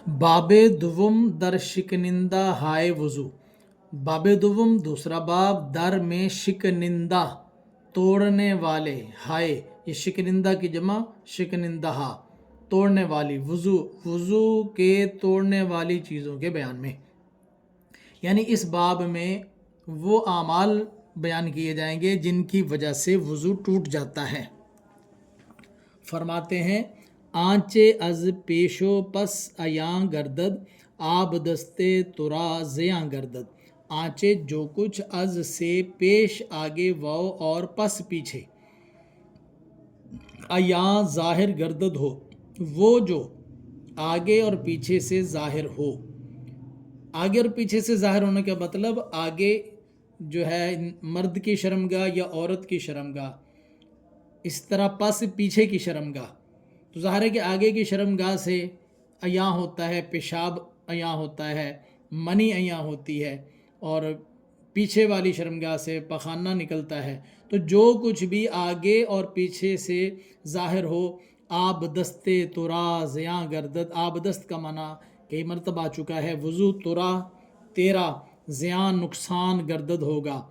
باب دوم در شکنندہ ہائے وضو۔ باب دوم دوسرا باب در میں شکنندہ توڑنے والے ہائے، یہ شکنندہ کی جمع شکنندہ توڑنے والی، وضو کے توڑنے والی چیزوں کے بیان میں، یعنی اس باب میں وہ اعمال بیان کیے جائیں گے جن کی وجہ سے وضو ٹوٹ جاتا ہے۔ فرماتے ہیں آنچے از پیشو پس ایاں گردد، آب دستے ترا زیاں گردد۔ آنچے جو کچھ، از سے پیش آگے واو اور پس پیچھے، ایاں ظاہر گردد ہو، وہ جو آگے اور پیچھے سے ظاہر ہو۔ آگے اور پیچھے سے ظاہر ہونے کا مطلب آگے جو ہے مرد کی شرمگاہ یا عورت کی شرمگاہ، اس طرح پس پیچھے کی شرمگاہ۔ تو ظاہر ہے کہ آگے کی شرمگاہ سے ایاں ہوتا ہے، پیشاب ایاں ہوتا ہے، منی ایاں ہوتی ہے، اور پیچھے والی شرمگاہ سے پخانہ نکلتا ہے۔ تو جو کچھ بھی آگے اور پیچھے سے ظاہر ہو، آب دستے ترا زیاں گردد۔ آب دست کا معنی کئی مرتبہ آ چکا ہے، وضو ترا تیرا، زیاں نقصان گردد ہوگا،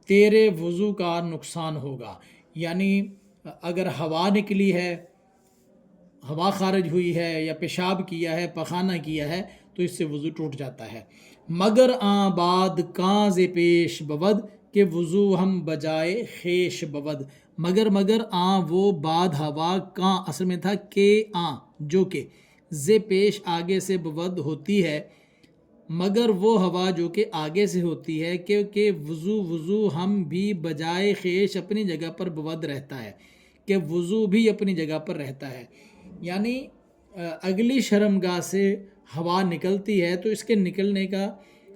تیرے وضو کا نقصان ہوگا۔ یعنی اگر ہوا نکلی ہے، ہوا خارج ہوئی ہے، یا پیشاب کیا ہے، پخانہ کیا ہے، تو اس سے وضو ٹوٹ جاتا ہے۔ مگر آن بعد کاں ز پیش بود، کہ وضو ہم بجائے خیش بود۔ مگر آن وہ بعد ہوا، کاں اصل میں تھا کہ آن جو کہ، ز پیش آگے سے بود ہوتی ہے، مگر وہ ہوا جو کہ آگے سے ہوتی ہے، کہ وضو ہم بھی بجائے خیش اپنی جگہ پر بود رہتا ہے، کہ وضو بھی اپنی جگہ پر رہتا ہے۔ یعنی اگلی شرمگاہ سے ہوا نکلتی ہے تو اس کے نکلنے کا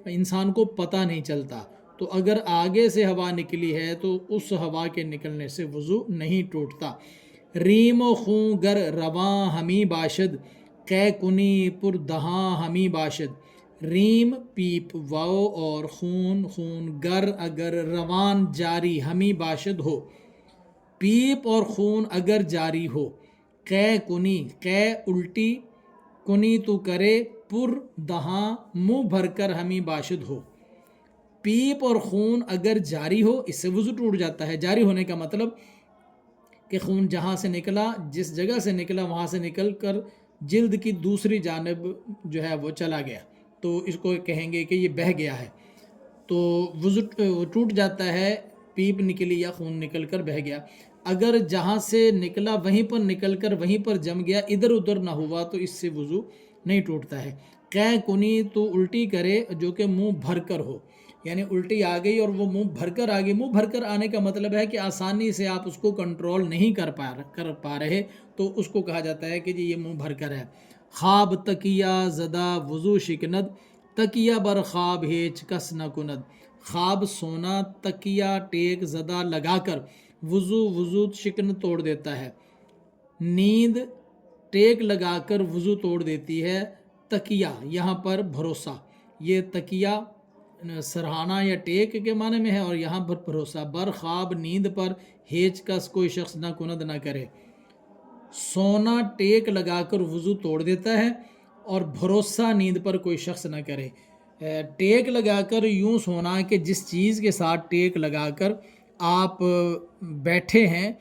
انسان کو پتہ نہیں چلتا، تو اگر آگے سے ہوا نکلی ہے تو اس ہوا کے نکلنے سے وضو نہیں ٹوٹتا۔ ریم و خون گر رواں ہمی باشد، قے کنی پر دہاں ہمی باشد۔ ریم پیپ، واو اور خون گر اگر، روان جاری، ہمی باشد ہو، پیپ اور خون اگر جاری ہو، قے کنی، قے الٹی، کنی تو کرے، پر دہاں منہ بھر کر، ہمی باشد ہو۔ پیپ اور خون اگر جاری ہو، اس سے وضو ٹوٹ جاتا ہے۔ جاری ہونے کا مطلب کہ خون جہاں سے نکلا، جس جگہ سے نکلا، وہاں سے نکل کر جلد کی دوسری جانب جو ہے وہ چلا گیا، تو اس کو کہیں گے کہ یہ بہہ گیا ہے، تو وضو ٹوٹ جاتا ہے۔ پیپ نکلی یا خون نکل کر بہہ گیا۔ اگر جہاں سے نکلا وہیں پر نکل کر وہیں پر جم گیا، ادھر ادھر نہ ہوا، تو اس سے وضو نہیں ٹوٹتا ہے۔ قے کنی تو الٹی کرے، جو کہ منہ بھر کر ہو، یعنی الٹی آ گئی اور وہ منہ بھر کر آ گئی۔ منہ بھر کر آنے کا مطلب ہے کہ آسانی سے آپ اس کو کنٹرول نہیں کر پا رہے، تو اس کو کہا جاتا ہے کہ جی یہ منہ بھر کر ہے۔ خواب تکیہ زدہ وضو شکند، تکیہ بر خواب ہیچ کس نہ کند۔ خواب سونا، تکیہ ٹیک، زدہ لگا کر، وضو شکن توڑ دیتا ہے۔ نیند ٹیک لگا کر وضو توڑ دیتی ہے۔ تکیہ یہاں پر بھروسہ، یہ تکیہ سرہانہ یا ٹیک کے معنی میں ہے، اور یہاں پر بھروسہ۔ بر خواب نیند پر، ہیچ کس کوئی شخص نہ کند نہ کرے۔ سونا ٹیک لگا کر وضو توڑ دیتا ہے، اور بھروسہ نیند پر کوئی شخص نہ کرے۔ ٹیک لگا کر یوں سونا کہ جس چیز کے ساتھ ٹیک لگا کر آپ بیٹھے ہیں،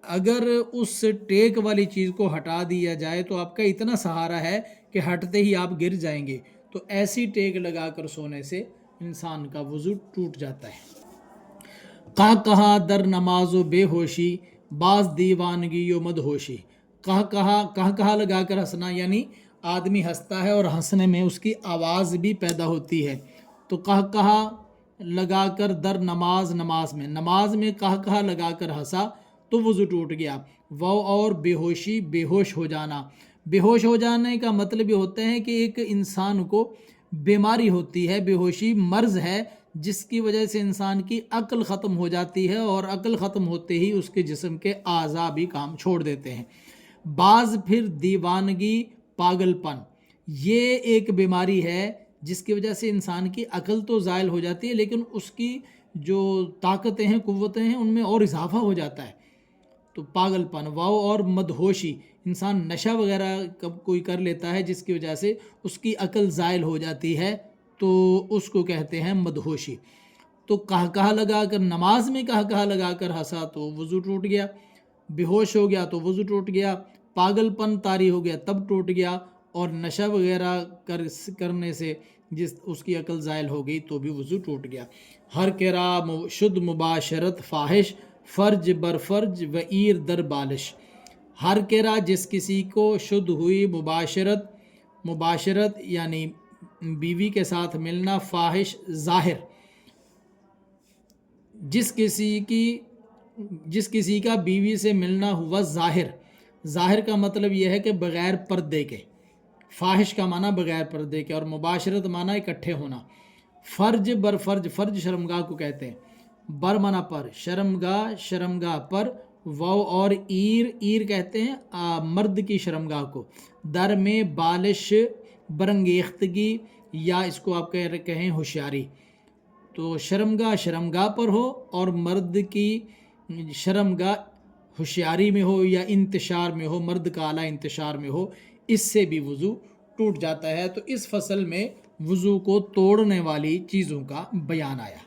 اگر اس ٹیک والی چیز کو ہٹا دیا جائے تو آپ کا اتنا سہارا ہے کہ ہٹتے ہی آپ گر جائیں گے، تو ایسی ٹیک لگا کر سونے سے انسان کا وضو ٹوٹ جاتا ہے۔ کہاں کہاں در نماز و بے ہوشی، باز دیوانگی و مد ہوشی۔ کہاں لگا کر ہنسنا، یعنی آدمی ہنستا ہے اور ہنسنے میں اس کی آواز بھی پیدا ہوتی ہے، تو کہاں لگا کر در نماز میں کہاں لگا کر ہنسا تو وضو ٹوٹ گیا۔ وہ اور بے ہوشی، بے ہوش ہو جانا۔ بے ہوش ہو جانے کا مطلب یہ ہوتا ہے کہ ایک انسان کو بیماری ہوتی ہے، بے ہوشی مرض ہے، جس کی وجہ سے انسان کی عقل ختم ہو جاتی ہے، اور عقل ختم ہوتے ہی اس کے جسم کے اعضاء بھی کام چھوڑ دیتے ہیں۔ بعض پھر دیوانگی، پاگل پن، یہ ایک بیماری ہے جس کی وجہ سے انسان کی عقل تو زائل ہو جاتی ہے، لیکن اس کی جو طاقتیں ہیں، قوتیں ہیں، ان میں اور اضافہ ہو جاتا ہے۔ تو پاگل پن. واو اور مدہوشی, انسان نشہ وغیرہ کوئی کر لیتا ہے جس کی وجہ سے اس کی عقل زائل ہو جاتی ہے تو اس کو کہتے ہیں مدہوشی. تو کہا لگا کر, نماز میں کہا لگا کر ہنسا تو وضو ٹوٹ گیا, بے ہوش ہو گیا تو وضو ٹوٹ گیا, پاگل پن طاری ہو گیا تب ٹوٹ گیا, اور نشہ وغیرہ کرنے سے اس کی عقل زائل ہو گئی تو بھی وضو ٹوٹ گیا. ہر کرا شد مباشرت فاحش, فرج بر فرج و ایر در بالش. ہر کرا جس کسی کو شد ہوئی مباشرت یعنی بیوی کے ساتھ ملنا, فاحش ظاہر, جس کسی کا بیوی سے ملنا ہوا ظاہر کا مطلب یہ ہے کہ بغیر پردے کے, فاحش کا معنی بغیر پردے کے, اور مباشرت معنی اکٹھے ہونا. فرج بر فرج, فرج شرمگاہ کو کہتے ہیں, بر معنی پر, شرمگاہ پر, واو اور ایر کہتے ہیں مرد کی شرمگاہ کو, در میں بالش برنگیختگی, یا اس کو آپ کہیں ہوشیاری. تو شرمگاہ پر ہو اور مرد کی شرمگاہ ہوشیاری میں ہو یا انتشار میں ہو, مرد کا اعلیٰ انتشار میں ہو, اس سے بھی وضو ٹوٹ جاتا ہے. تو اس فصل میں وضو کو توڑنے والی چیزوں کا بیان آیا.